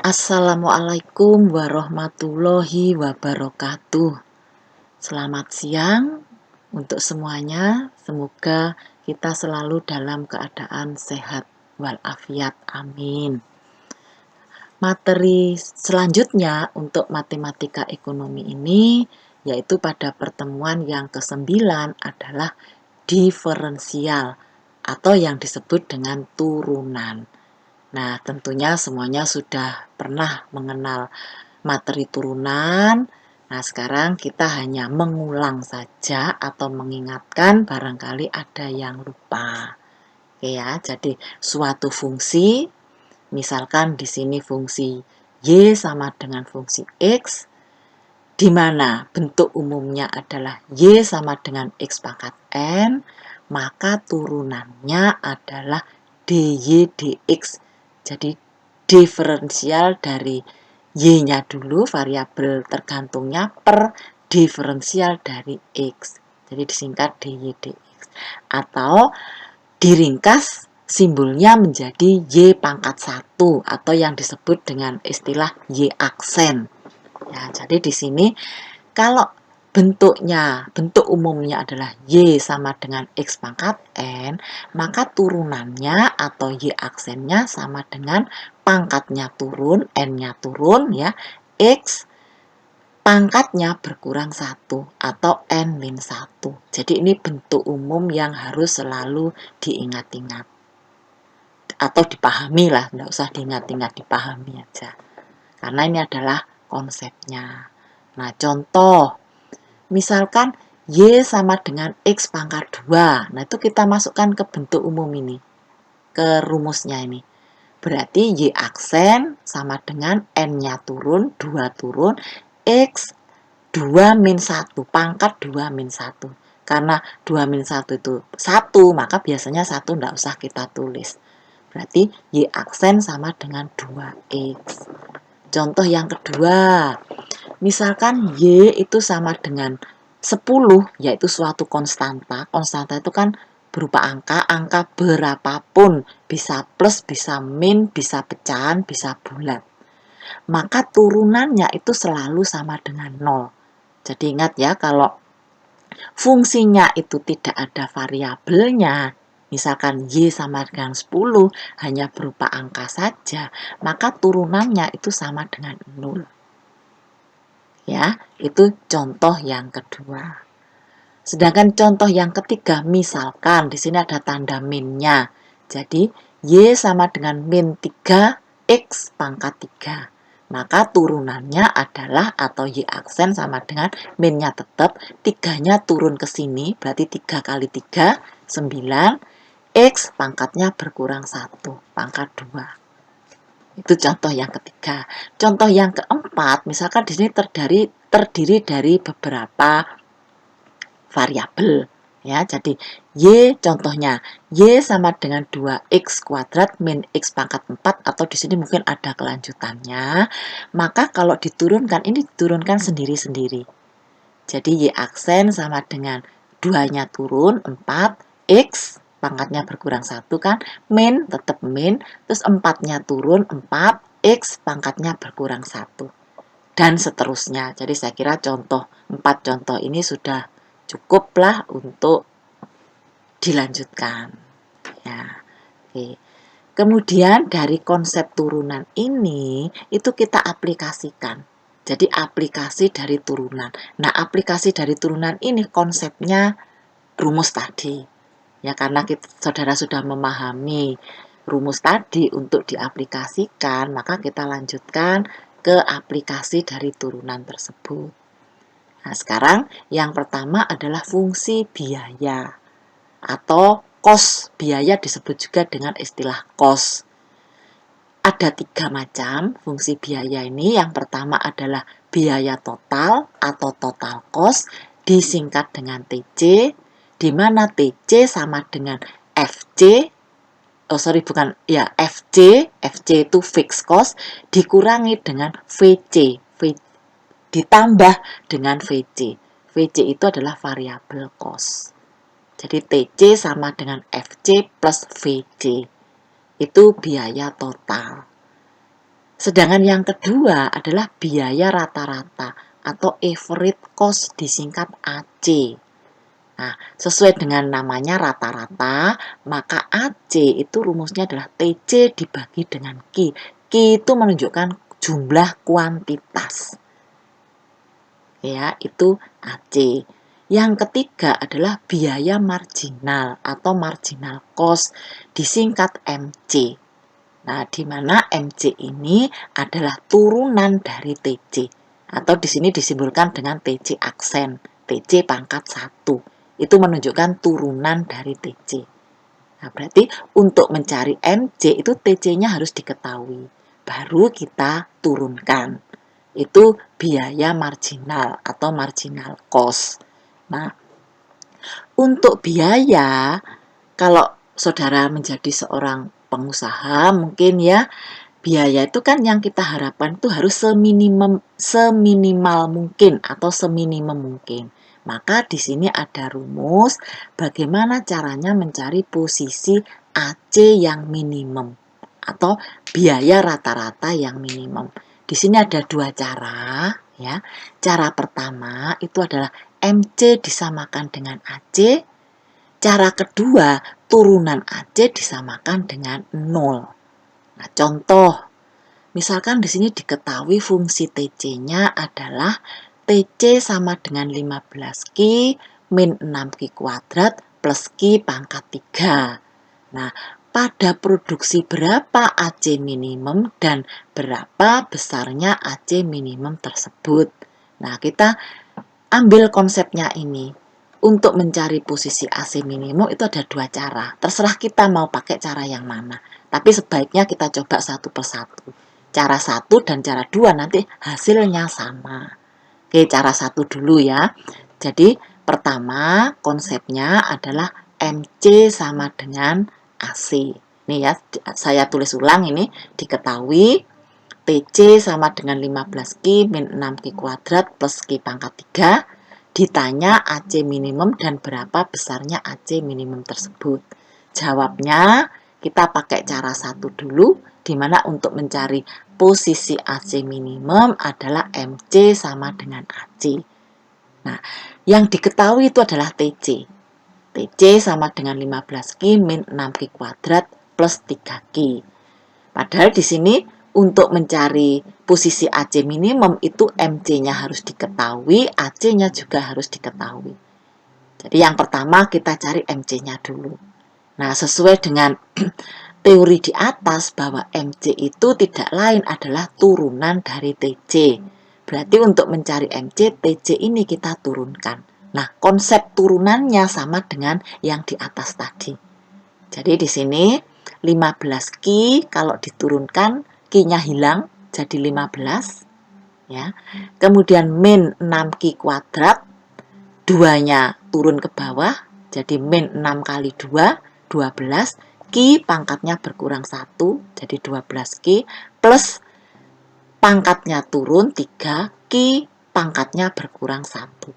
Assalamualaikum warahmatullahi wabarakatuh. Selamat siang untuk semuanya. Semoga kita selalu dalam keadaan sehat walafiat. Amin. Materi selanjutnya untuk matematika ekonomi ini yaitu pada pertemuan yang ke-9 adalah diferensial atau yang disebut dengan turunan. Nah, tentunya semuanya sudah pernah mengenal materi turunan. Nah, sekarang kita hanya mengulang saja atau mengingatkan barangkali ada yang lupa. Oke ya, jadi suatu fungsi, misalkan di sini fungsi Y sama dengan fungsi X, di mana bentuk umumnya adalah Y sama dengan X pangkat N, maka turunannya adalah dy dx. Jadi diferensial dari Y-nya dulu, variabel tergantungnya, per diferensial dari X. Jadi disingkat dy dx. Atau diringkas simbolnya menjadi Y pangkat 1 atau yang disebut dengan istilah Y aksen. Ya, jadi di sini kalau bentuk umumnya adalah Y sama dengan X pangkat N, maka turunannya atau Y aksennya sama dengan pangkatnya turun, N-nya turun, ya, X pangkatnya berkurang 1 atau N-1. Jadi ini bentuk umum yang harus selalu diingat-ingat. Atau dipahami lah, nggak usah diingat-ingat, dipahami aja. Karena ini adalah konsepnya. Nah, contoh. Misalkan Y sama dengan X pangkat 2. Nah, itu kita masukkan ke bentuk umum ini. Ke rumusnya ini. Berarti Y aksen sama dengan N-nya turun, 2 turun, X 2 min 1, pangkat 2 min 1. Karena 2 min 1 itu 1, maka biasanya 1 enggak usah kita tulis. Berarti Y aksen sama dengan 2X. Contoh yang kedua, misalkan Y itu sama dengan 10, yaitu suatu konstanta. Konstanta itu kan berupa angka berapapun. Bisa plus, bisa min, bisa pecahan, bisa bulat. Maka turunannya itu selalu sama dengan 0. Jadi ingat ya, kalau fungsinya itu tidak ada variabelnya, misalkan Y sama dengan 10 hanya berupa angka saja, maka turunannya itu sama dengan 0. Ya, itu contoh yang kedua. Sedangkan contoh yang ketiga, misalkan di sini ada tanda minnya. Jadi, Y sama dengan min 3X pangkat 3. Maka turunannya adalah, atau Y aksen sama dengan minnya tetap, 3-nya turun ke sini, berarti 3 kali 3, 9. X pangkatnya berkurang 1, pangkat 2. Itu contoh yang ketiga. Contoh yang keempat, misalkan di sini terdiri dari beberapa variabel, ya. Jadi Y, contohnya Y sama dengan 2X kuadrat min X pangkat 4, atau di sini mungkin ada kelanjutannya. Maka kalau diturunkan, ini diturunkan sendiri-sendiri. Jadi Y aksen sama dengan 2-nya turun 4, X pangkatnya berkurang 1 kan, min tetap min, terus 4-nya turun 4, X pangkatnya berkurang 1. Dan seterusnya. Jadi saya kira 4 contoh ini sudah cukuplah untuk dilanjutkan. Ya, oke. Kemudian dari konsep turunan ini, itu kita aplikasikan. Jadi aplikasi dari turunan. Nah, aplikasi dari turunan ini konsepnya rumus tadi. Ya, karena saudara sudah memahami rumus tadi untuk diaplikasikan, maka kita lanjutkan ke aplikasi dari turunan tersebut. Nah, sekarang yang pertama adalah fungsi biaya atau kos. Biaya disebut juga dengan istilah kos. Ada 3 macam fungsi biaya ini. Yang pertama adalah biaya total atau total cost, disingkat dengan TC, di mana TC sama dengan FC, FC itu fixed cost, dikurangi dengan VC, ditambah dengan VC. VC itu adalah variabel cost. Jadi TC sama dengan FC plus VC. Itu biaya total. Sedangkan yang kedua adalah biaya rata-rata atau average cost, disingkat AC. Nah, sesuai dengan namanya rata-rata, maka AC itu rumusnya adalah TC dibagi dengan Q. Q itu menunjukkan jumlah kuantitas. Ya, itu AC. Yang ketiga adalah biaya marginal atau marginal cost, disingkat MC. Nah, di mana MC ini adalah turunan dari TC, atau di sini disimbolkan dengan TC aksen, TC pangkat 1. Itu menunjukkan turunan dari TC. Nah, berarti untuk mencari MC itu TC-nya harus diketahui. Baru kita turunkan. Itu biaya marginal atau marginal cost. Nah, untuk biaya, kalau saudara menjadi seorang pengusaha, mungkin ya, biaya itu kan yang kita harapkan itu harus seminimal mungkin atau seminimum mungkin. Maka di sini ada rumus bagaimana caranya mencari posisi AC yang minimum atau biaya rata-rata yang minimum. Di sini ada dua cara, ya. Cara pertama itu adalah MC disamakan dengan AC. Cara kedua, turunan AC disamakan dengan 0. Nah, contoh, misalkan di sini diketahui fungsi TC-nya adalah TC sama dengan 15Q min 6Q kuadrat plus Q pangkat 3. Nah, pada produksi berapa AC minimum dan berapa besarnya AC minimum tersebut. Nah, kita ambil konsepnya ini. Untuk mencari posisi AC minimum itu ada dua cara. Terserah kita mau pakai cara yang mana. Tapi sebaiknya kita coba satu persatu. Cara satu dan cara dua nanti hasilnya sama. Oke, cara satu dulu ya. Jadi pertama konsepnya adalah MC sama dengan AC. Nih ya, saya tulis ulang ini, diketahui TC sama dengan 15Q min 6Q kuadrat plus Q pangkat 3. Ditanya AC minimum dan berapa besarnya AC minimum tersebut. Jawabnya kita pakai cara satu dulu, di mana untuk mencari posisi AC minimum adalah MC sama dengan AC. Nah, yang diketahui itu adalah TC. TC sama dengan 15Q min 6Q kuadrat plus 3Q. Padahal di sini untuk mencari posisi AC minimum itu MC-nya harus diketahui, AC-nya juga harus diketahui. Jadi yang pertama kita cari MC-nya dulu. Nah, sesuai dengan teori di atas bahwa MC itu tidak lain adalah turunan dari TC. Berarti untuk mencari MC, TC ini kita turunkan. Nah, konsep turunannya sama dengan yang di atas tadi. Jadi di sini 15Q kalau diturunkan Q-nya hilang jadi 15 ya. Kemudian min 6Q kuadrat, 2-nya turun ke bawah jadi min 6 kali 2 12. Q pangkatnya berkurang 1 jadi 12Q plus pangkatnya turun 3, Q pangkatnya berkurang 1.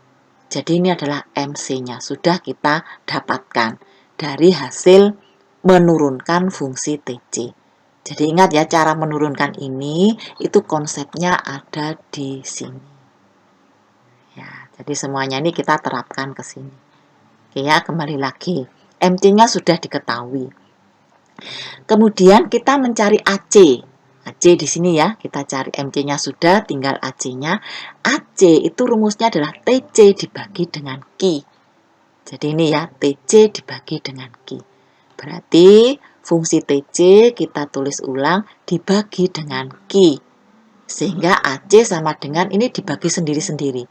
Jadi ini adalah MC-nya sudah kita dapatkan dari hasil menurunkan fungsi TC. Jadi ingat ya, cara menurunkan ini itu konsepnya ada di sini. Ya, jadi semuanya ini kita terapkan ke sini. Oke ya, kembali lagi. MC-nya sudah diketahui. Kemudian kita mencari AC. AC di sini ya, kita cari MC-nya sudah, tinggal AC-nya. AC itu rumusnya adalah TC dibagi dengan Q. Jadi ini ya, TC dibagi dengan Q. Berarti fungsi TC kita tulis ulang dibagi dengan Q. Sehingga AC sama dengan ini dibagi sendiri-sendiri.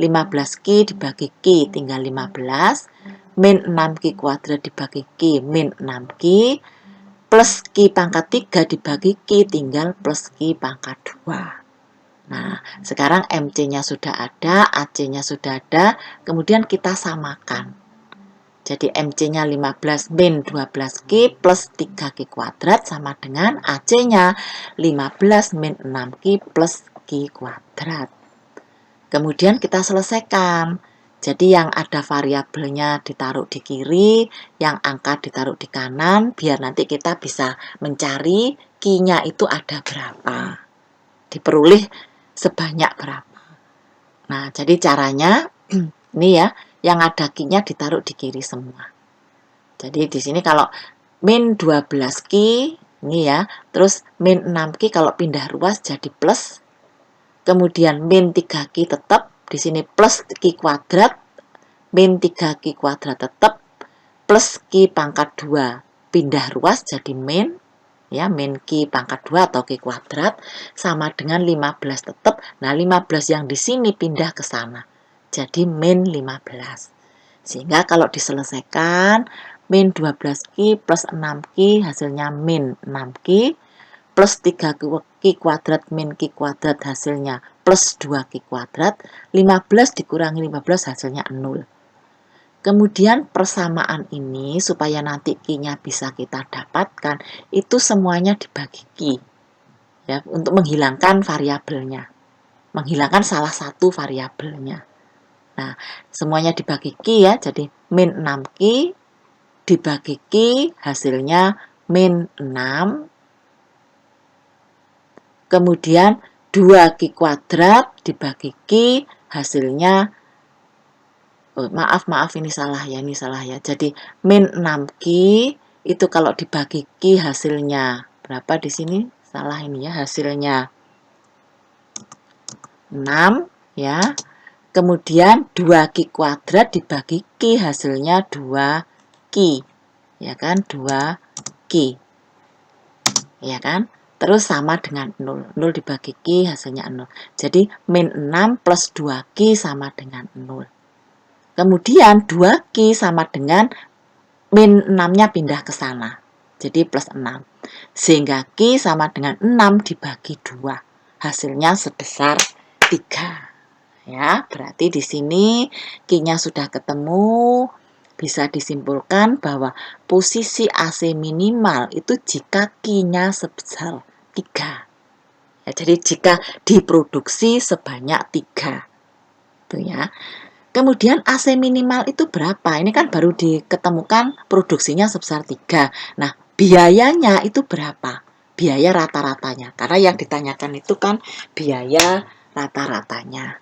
15Q dibagi Q tinggal 15. Min 6Q kuadrat dibagi Q min 6Q. Plus Q pangkat 3 dibagi Q tinggal plus Q pangkat 2. Nah, sekarang MC-nya sudah ada, AC-nya sudah ada. Kemudian kita samakan. Jadi MC-nya 15 min 12Q plus 3Q kuadrat sama dengan AC-nya 15 min 6Q plus Q kuadrat. Kemudian kita selesaikan. Jadi yang ada variabelnya ditaruh di kiri, yang angka ditaruh di kanan, biar nanti kita bisa mencari Q-nya itu ada berapa, diperoleh sebanyak berapa. Nah, jadi caranya ini ya, yang ada Q-nya ditaruh di kiri semua. Jadi di sini kalau min 12 Q, ini ya, terus min 6 Q kalau pindah ruas jadi plus, kemudian min 3 Q tetap, di sini plus Q kuadrat, min 3 Q kuadrat tetap, plus Q pangkat 2 pindah ruas jadi min, ya, min Q pangkat 2 atau Q kuadrat sama dengan 15 tetap. Nah, 15 yang di sini pindah ke sana. Jadi min 15. Sehingga kalau diselesaikan, min 12 Q plus 6 Q hasilnya min 6 Q, plus 3 Q kuadrat min Q kuadrat hasilnya plus 2 Q kuadrat, 15 dikurangi 15 hasilnya 0. Kemudian persamaan ini supaya nanti Q-nya bisa kita dapatkan, itu semuanya dibagi Q, ya, untuk menghilangkan variabelnya, menghilangkan salah satu variabelnya. Nah, semuanya dibagi Q ya, jadi min 6 Q dibagi Q hasilnya min 6, kemudian 2 Q kuadrat dibagi Q hasilnya, maaf ini salah ya, jadi min 6 Q itu kalau dibagi Q hasilnya berapa di sini, salah ini ya, hasilnya 6 ya. Kemudian 2 Q kuadrat dibagi Q hasilnya 2 Q, ya kan, 2 Q, ya kan. Terus sama dengan 0, 0 dibagi Q hasilnya 0. Jadi min 6 plus 2 Q sama dengan 0. Kemudian 2 Q sama dengan min 6-nya pindah ke sana, jadi plus 6. Sehingga Q sama dengan 6 dibagi 2, hasilnya sebesar 3. Ya, berarti di sini Q-nya sudah ketemu, bisa disimpulkan bahwa posisi AC minimal itu jika Q-nya sebesar 3. Ya, jadi jika diproduksi sebanyak 3. Itu ya. Kemudian AC minimal itu berapa? Ini kan baru diketemukan produksinya sebesar 3. Nah, biayanya itu berapa? Biaya rata-ratanya. Karena yang ditanyakan itu kan biaya rata-ratanya.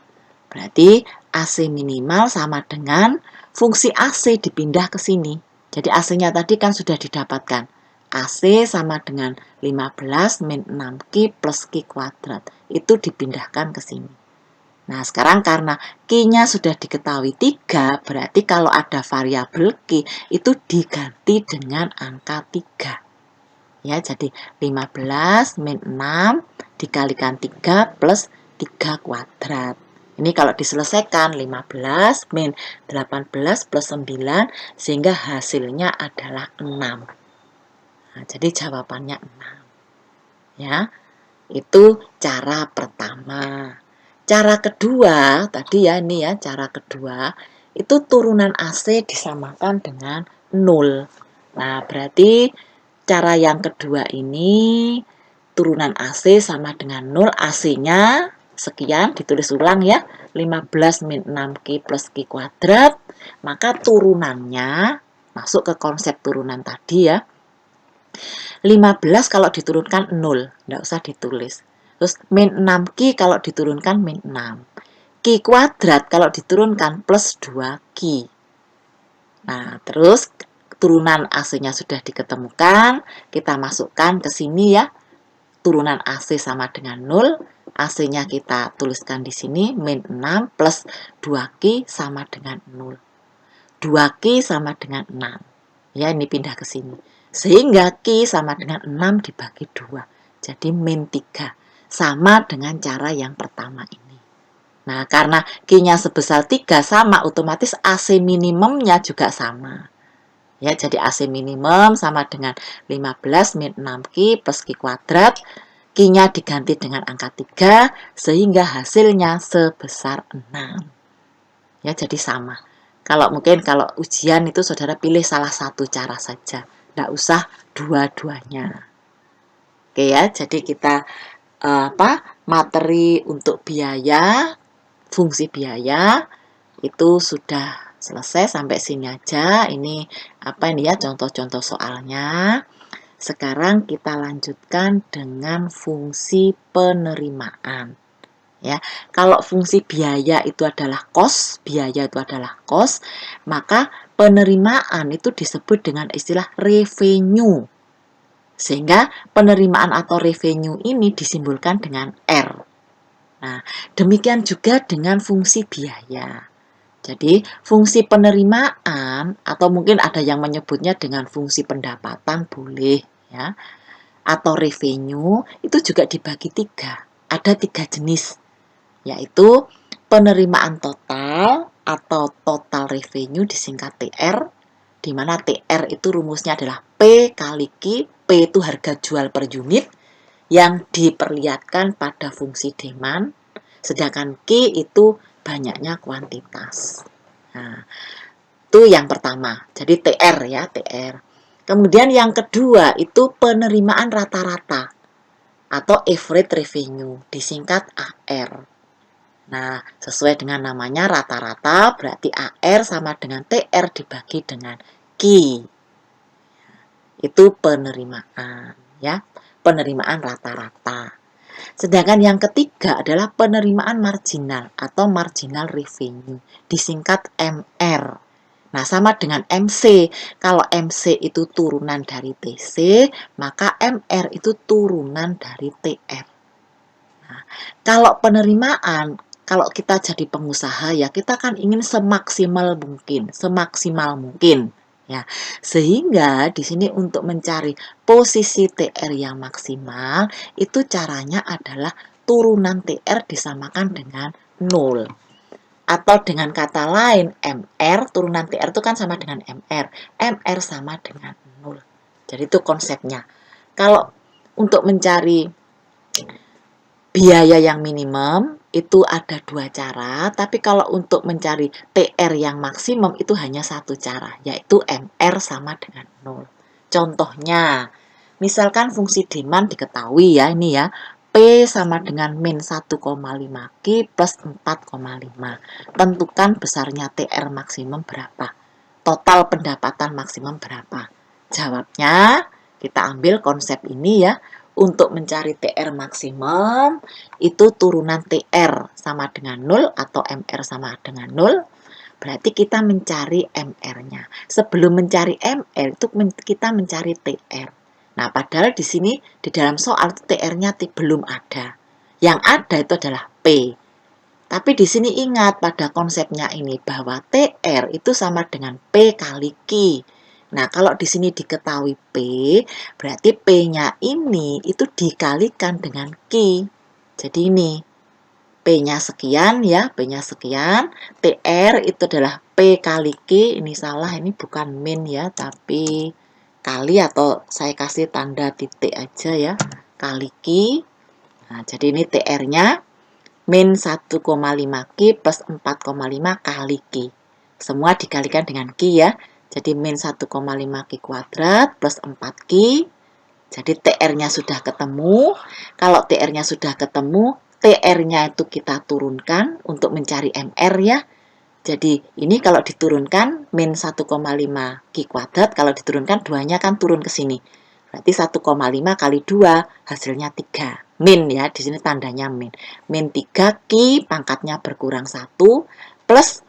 Berarti AC minimal sama dengan fungsi AC dipindah ke sini. Jadi AC-nya tadi kan sudah didapatkan. AC sama dengan 15 min 6Q plus Q kuadrat. Itu dipindahkan ke sini. Nah, sekarang karena Q-nya sudah diketahui 3, berarti kalau ada variabel Q itu diganti dengan angka 3. Ya, jadi 15 min 6 dikalikan 3 plus 3 kuadrat. Ini kalau diselesaikan 15 min 18 plus 9 sehingga hasilnya adalah 6. Nah, jadi jawabannya 6. Ya, itu cara pertama. Cara kedua, tadi ya ini ya, cara kedua itu turunan AC disamakan dengan 0. Nah, berarti cara yang kedua ini turunan AC sama dengan 0, AC-nya sekian, ditulis ulang ya, 15 min 6Q plus Q kuadrat, maka turunannya masuk ke konsep turunan tadi ya. 15 kalau diturunkan 0, enggak usah ditulis. Terus min 6Q kalau diturunkan min 6. Q kuadrat kalau diturunkan plus 2Q. Nah, terus turunan AC-nya sudah diketemukan, kita masukkan ke sini ya. Turunan AC sama dengan 0, AC-nya kita tuliskan di sini, min 6 plus 2Q sama dengan 0. 2Q sama dengan 6. Ya, ini pindah ke sini. Sehingga Q sama dengan 6 dibagi 2. Jadi min 3. Sama dengan cara yang pertama ini. Nah, karena Q-nya sebesar 3 sama, otomatis AC minimumnya juga sama. Ya, jadi AC minimum sama dengan 15 min 6Q plus Q kuadrat. Q-nya diganti dengan angka 3 sehingga hasilnya sebesar 6. Ya, jadi sama. Kalau ujian itu saudara pilih salah satu cara saja, tidak usah dua-duanya. Oke ya, jadi kita materi untuk biaya, fungsi biaya, itu sudah selesai sampai sini aja. Ini apa ini ya, contoh-contoh soalnya. Sekarang kita lanjutkan dengan fungsi penerimaan. Ya, kalau fungsi biaya itu adalah cost, maka penerimaan itu disebut dengan istilah revenue. Sehingga penerimaan atau revenue ini disimbolkan dengan R. Nah, demikian juga dengan fungsi biaya. Jadi, fungsi penerimaan atau mungkin ada yang menyebutnya dengan fungsi pendapatan boleh ya. Atau revenue itu juga dibagi tiga. Ada tiga jenis, yaitu penerimaan total atau total revenue disingkat TR, di mana TR itu rumusnya adalah P kali Q. P itu harga jual per unit yang diperlihatkan pada fungsi demand, sedangkan Q itu banyaknya kuantitas. Nah, itu yang pertama. Jadi TR ya, TR. Kemudian yang kedua itu penerimaan rata-rata atau average revenue, disingkat AR. Nah, sesuai dengan namanya rata-rata, berarti AR sama dengan TR dibagi dengan Q. Itu penerimaan, ya. Penerimaan rata-rata. Sedangkan yang ketiga adalah penerimaan marginal atau marginal revenue, disingkat MR. Nah, sama dengan MC. Kalau MC itu turunan dari TC, maka MR itu turunan dari TR. Nah, kalau penerimaan, kalau kita jadi pengusaha ya, kita kan ingin semaksimal mungkin, ya. Sehingga di sini untuk mencari posisi TR yang maksimal, itu caranya adalah turunan TR disamakan dengan 0. Atau dengan kata lain, MR turunan TR itu kan sama dengan MR. MR sama dengan 0. Jadi itu konsepnya. Kalau untuk mencari biaya yang minimum itu ada dua cara, tapi kalau untuk mencari TR yang maksimum itu hanya satu cara, yaitu MR sama dengan 0. Contohnya, misalkan fungsi demand diketahui ya, ini ya, P sama dengan min 1,5 Q plus 4,5. Tentukan besarnya TR maksimum berapa? Total pendapatan maksimum berapa? Jawabnya, kita ambil konsep ini ya. Untuk mencari TR maksimum, itu turunan TR sama dengan 0 atau MR sama dengan 0. Berarti kita mencari MR-nya. Sebelum mencari MR, itu kita mencari TR. Nah, padahal di sini, di dalam soal TR-nya belum ada. Yang ada itu adalah P. Tapi di sini ingat pada konsepnya ini bahwa TR itu sama dengan P kali Q. Nah, kalau di sini diketahui P, berarti P-nya ini itu dikalikan dengan Q. Jadi ini, P-nya sekian ya, P-nya sekian. TR itu adalah P kali Q, ini salah, ini bukan min ya, tapi kali atau saya kasih tanda titik aja ya, kali Q. Nah, jadi ini TR-nya min 1,5 Q plus 4,5 kali Q. Semua dikalikan dengan Q ya. Jadi min 1,5 Q kuadrat plus 4Q. Jadi TR-nya sudah ketemu. Kalau TR-nya sudah ketemu, TR-nya itu kita turunkan untuk mencari MR ya. Jadi ini kalau diturunkan min 1,5 Q kuadrat, kalau diturunkan 2-nya kan turun ke sini. Berarti 1,5 kali 2 hasilnya 3. Min ya, di sini tandanya min. Min 3 Q pangkatnya berkurang 1 plus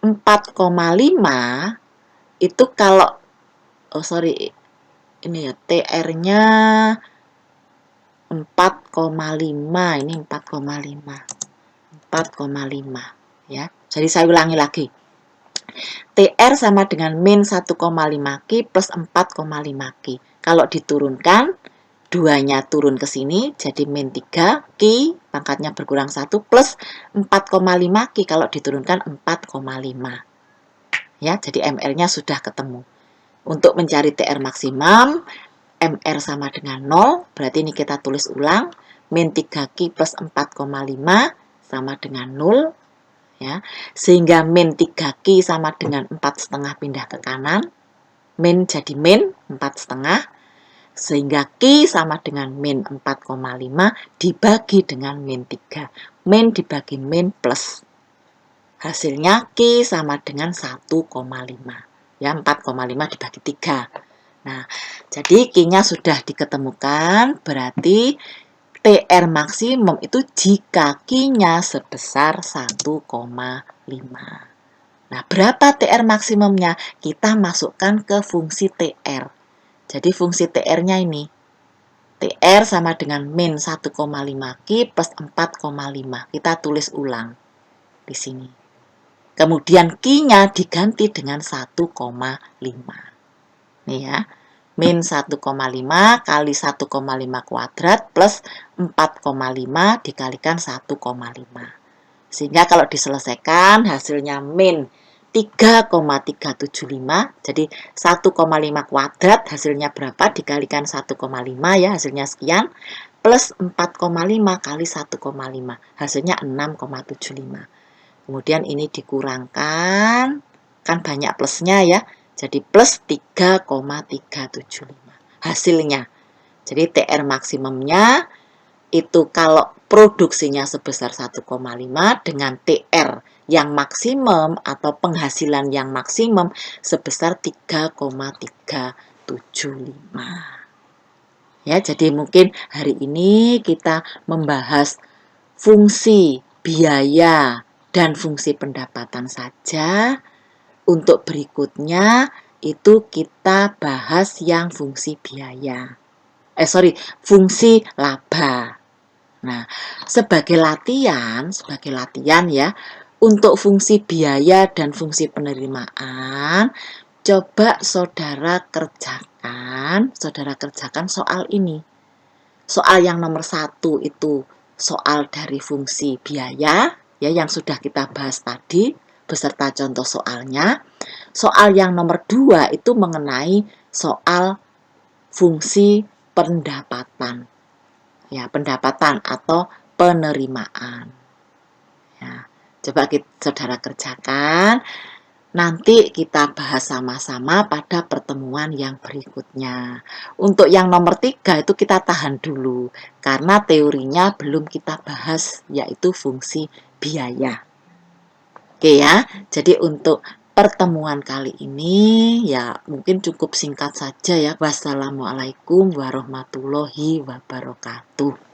4,5 itu kalau ini ya TR-nya 4,5, ini 4,5 ya. Jadi saya ulangi lagi. TR sama dengan min 1,5 Q plus 4,5 Q. Kalau diturunkan, 2-nya turun ke sini, jadi min 3 Q, pangkatnya berkurang 1, plus 4,5 Q, kalau diturunkan 4,5. Ya, jadi MR-nya sudah ketemu. Untuk mencari TR maksimum, MR sama dengan 0, berarti ini kita tulis ulang, min 3Q plus 4,5 sama dengan 0, ya, sehingga min 3Q sama dengan 4,5 pindah ke kanan, min jadi min 4,5, sehingga Q sama dengan min 4,5 dibagi dengan min 3. Min dibagi min plus. Hasilnya Q sama dengan 1,5. Ya, 4,5 dibagi 3. Nah, jadi Q-nya sudah diketemukan, berarti TR maksimum itu jika Q-nya sebesar 1,5. Nah, berapa TR maksimumnya? Kita masukkan ke fungsi TR. Jadi fungsi TR-nya ini, TR sama dengan min 1,5 Q plus 4,5. Kita tulis ulang di sini. Kemudian Q-nya diganti dengan 1,5. Nih ya, min 1,5 kali 1,5 kuadrat plus 4,5 dikalikan 1,5. Sehingga kalau diselesaikan hasilnya min 3,375. Jadi 1,5 kuadrat hasilnya berapa dikalikan 1,5 ya, hasilnya sekian. Plus 4,5 kali 1,5 hasilnya 6,75. Kemudian ini dikurangkan, kan banyak plusnya ya, jadi plus 3,375 hasilnya. Jadi TR maksimumnya itu kalau produksinya sebesar 1,5 dengan TR yang maksimum atau penghasilan yang maksimum sebesar 3,375. Ya, jadi mungkin hari ini kita membahas fungsi biaya dan fungsi pendapatan saja. Untuk berikutnya itu kita bahas yang fungsi biaya. Fungsi laba. Nah, sebagai latihan ya, untuk fungsi biaya dan fungsi penerimaan, coba saudara kerjakan soal ini. Soal yang nomor 1 itu soal dari fungsi biaya, ya, yang sudah kita bahas tadi, beserta contoh soalnya. Soal yang nomor 2 itu mengenai soal fungsi pendapatan. Ya, pendapatan atau penerimaan. Ya, coba saudara kerjakan. Nanti kita bahas sama-sama pada pertemuan yang berikutnya. Untuk yang nomor 3 itu kita tahan dulu, karena teorinya belum kita bahas, yaitu fungsi biaya. Oke ya, jadi untuk pertemuan kali ini ya mungkin cukup singkat saja ya. Wassalamualaikum warahmatullahi wabarakatuh.